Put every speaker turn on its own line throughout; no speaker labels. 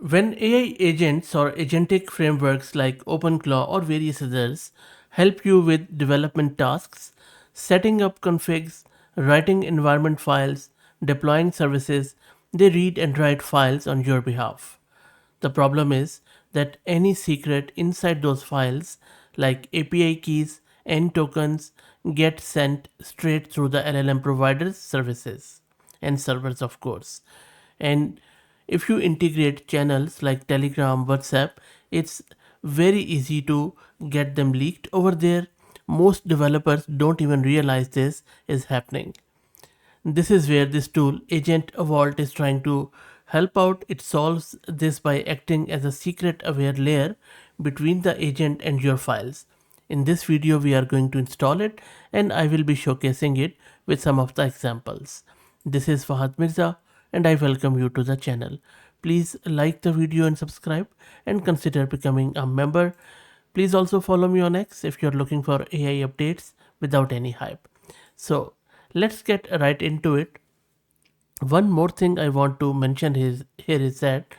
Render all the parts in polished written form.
When AI agents or agentic frameworks like OpenClaw or various others help you with development tasks, setting up configs, writing environment files, deploying services, they read and write files on your behalf. The problem is that any secret inside those files, like API keys and tokens, get sent straight through the LLM provider's services and servers, of course. And if you integrate channels like Telegram, WhatsApp, it's very easy to get them leaked over there. Most developers don't even realize this is happening. This is where this tool, Agent Vault, is trying to help out. It solves this by acting as a secret aware layer between the agent and your files. In this video, we are going to install it and I will be showcasing it with some of the examples. This is Fahad Mirza and I welcome you to the channel. Please like the video and subscribe and consider becoming a member. Please also follow me on X if you're looking for AI updates without any hype. So let's get right into it. One more thing I want to mention here is that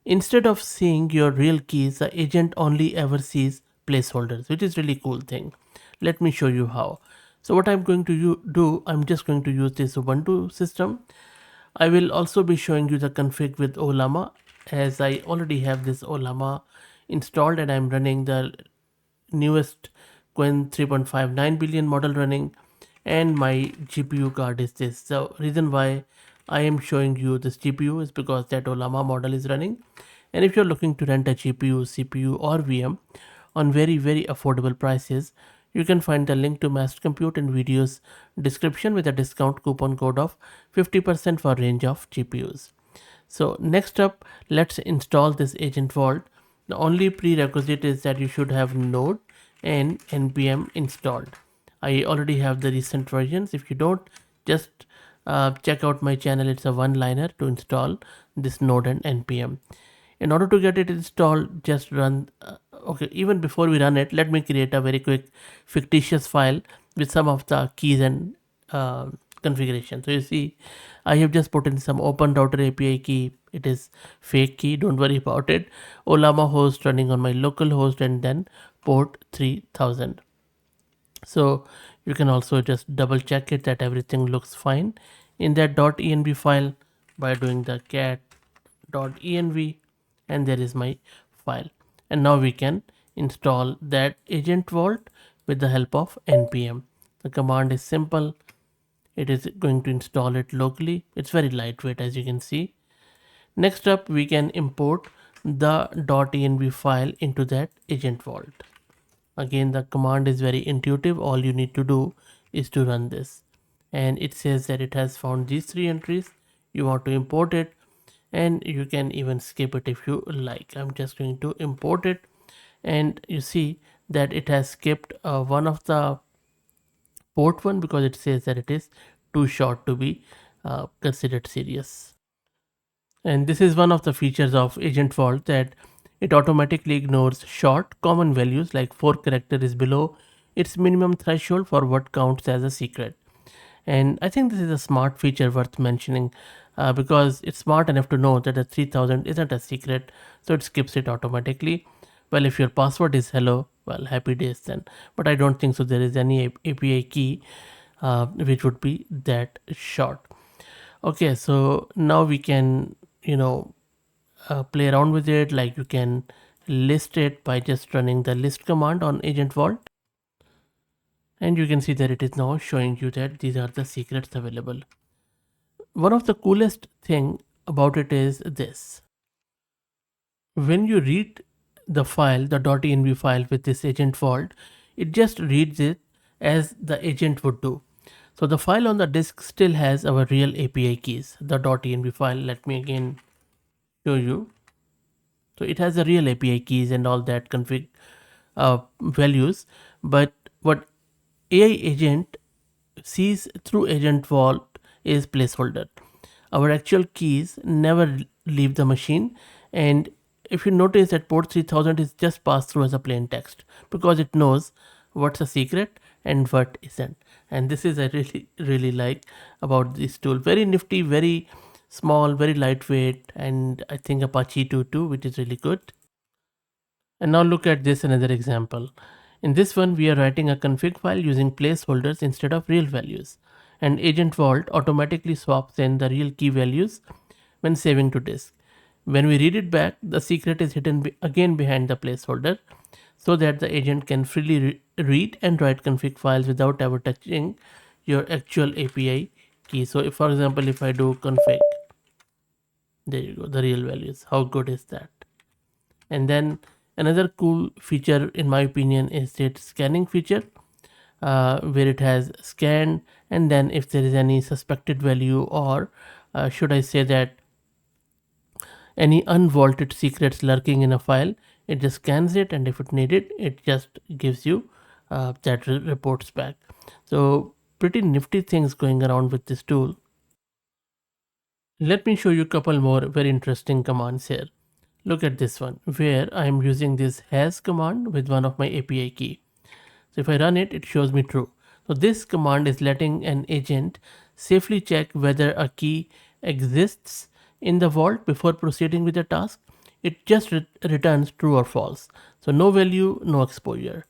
instead of seeing your real keys, the agent only ever sees placeholders, which is really cool thing. Let me show you how. So what I'm going to do, I'm just going to use this Ubuntu system. I will also be showing you the config with Ollama, as I already have this Ollama installed and I'm running the newest Qwen 3.59 billion model running, and my GPU card is this. The reason why I am showing you this GPU is because that Ollama model is running, and if you're looking to rent a GPU, CPU or VM on very affordable prices, you can find the link to Master Compute in video's description with a discount coupon code of 50% for range of GPUs. So next up, let's install this Agent Vault. The only prerequisite is that you should have Node and npm installed. I already have the recent versions. If you don't, just check out my channel. It's a one-liner to install this Node and npm. In order to get it installed, just run okay, even before we run it, let me create a very quick fictitious file with some of the keys and configuration. So you see, I have just put in some open router API key. It is fake key, don't worry about it. Ollama host running on my local host and then port 3000. So you can also just double check it that everything looks fine in that .env file by doing the cat.env, and there is my file. And now we can install that Agent Vault with the help of npm. The command is simple. It is going to install it locally. It's very lightweight, as you can see. Next up, we can import the .env file into that Agent Vault. Again, the command is very intuitive. All you need to do is to run this, and it says that it has found these three entries. You want to import it, and you can even skip it if you like. I'm just going to import it, and you see that it has skipped one of the port one because it says that it is too short to be considered serious. And this is one of the features of Agent Vault, that it automatically ignores short common values like 4 characters is below its minimum threshold for what counts as a secret. And I think this is a smart feature worth mentioning because it's smart enough to know that the 3000 isn't a secret, so it skips it automatically. Well, if your password is hello, well, happy days then. But I don't think so. There is any API key which would be that short. Okay, so now we can, play around with it. Like you can list it by just running the list command on Agent Vault, and you can see that it is now showing you that these are the secrets available. One of the coolest thing about it is this: when you read the file, the .env file with this Agent Vault, it just reads it as the agent would do. So the file on the disk still has our real API keys, the .env file. Let me again show you. So it has the real API keys and all that config values, but what AI agent sees through Agent Vault is placeholder. Our actual keys never leave the machine, and if you notice that port 3000 is just passed through as a plain text because it knows what's a secret and what isn't. And this is I really like about this tool. Very nifty, very small, very lightweight, and I think Apache 2 too, which is really good. And now look at this another example. In this one, we are writing a config file using placeholders instead of real values. And Agent Vault automatically swaps in the real key values when saving to disk. When we read it back, the secret is hidden again behind the placeholder so that the agent can freely read and write config files without ever touching your actual API key. So if, for example, if I do config, there you go, the real values. How good is that? And then another cool feature in my opinion is its scanning feature, where it has scanned, and then if there is any suspected value, or should I say that any unvaulted secrets lurking in a file, it just scans it, and if it needed, it just gives you that reports back. So pretty nifty things going around with this tool. Let me show you a couple more very interesting commands here. Look at this one, where I am using this has command with one of my API key. So if I run it, it shows me true. So this command is letting an agent safely check whether a key exists in the vault before proceeding with the task. It just returns true or false. So no value, no exposure.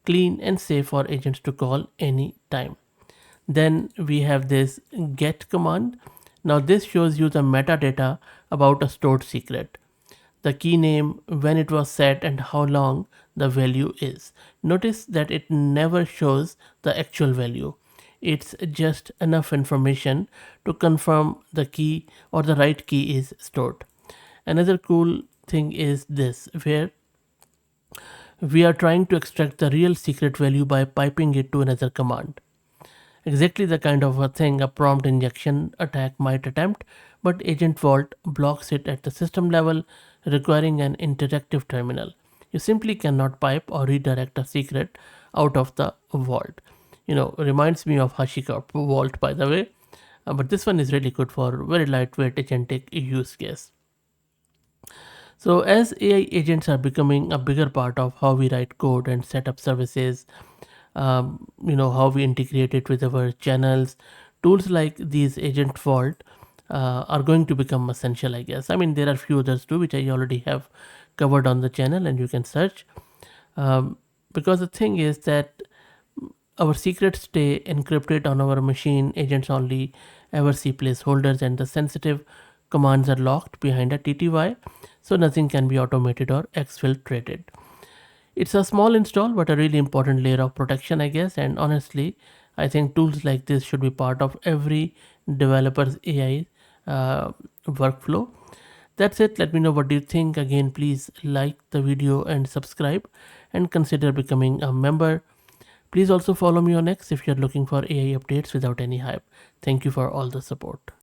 Clean and safe for agents to call any time. Then we have this get command. Now this shows you the metadata about a stored secret, the key name, when it was set, and how long the value is. Notice that it never shows the actual value. It's just enough information to confirm the key or the right key is stored. Another cool thing is this, where we are trying to extract the real secret value by piping it to another command. Exactly the kind of a thing a prompt injection attack might attempt, but Agent Vault blocks it at the system level, requiring an interactive terminal. You simply cannot pipe or redirect a secret out of the vault. Reminds me of HashiCorp Vault, by the way, but this one is really good for very lightweight agentic use case. So as AI agents are becoming a bigger part of how we write code and set up services, how we integrate it with our channels, tools like these Agent Vault are going to become essential, I guess. I mean, there are few others too, which I already have covered on the channel, and you can search. Because the thing is that our secrets stay encrypted on our machine. Agents only ever see placeholders, and the sensitive commands are locked behind a TTY, so nothing can be automated or exfiltrated. It's a small install, but a really important layer of protection, I guess. And honestly, I think tools like this should be part of every developer's AI workflow. That's it. Let me know what do you think. Again, please like the video and subscribe, and consider becoming a member. Please also follow me on X if you're looking for AI updates without any hype. Thank you for all the support.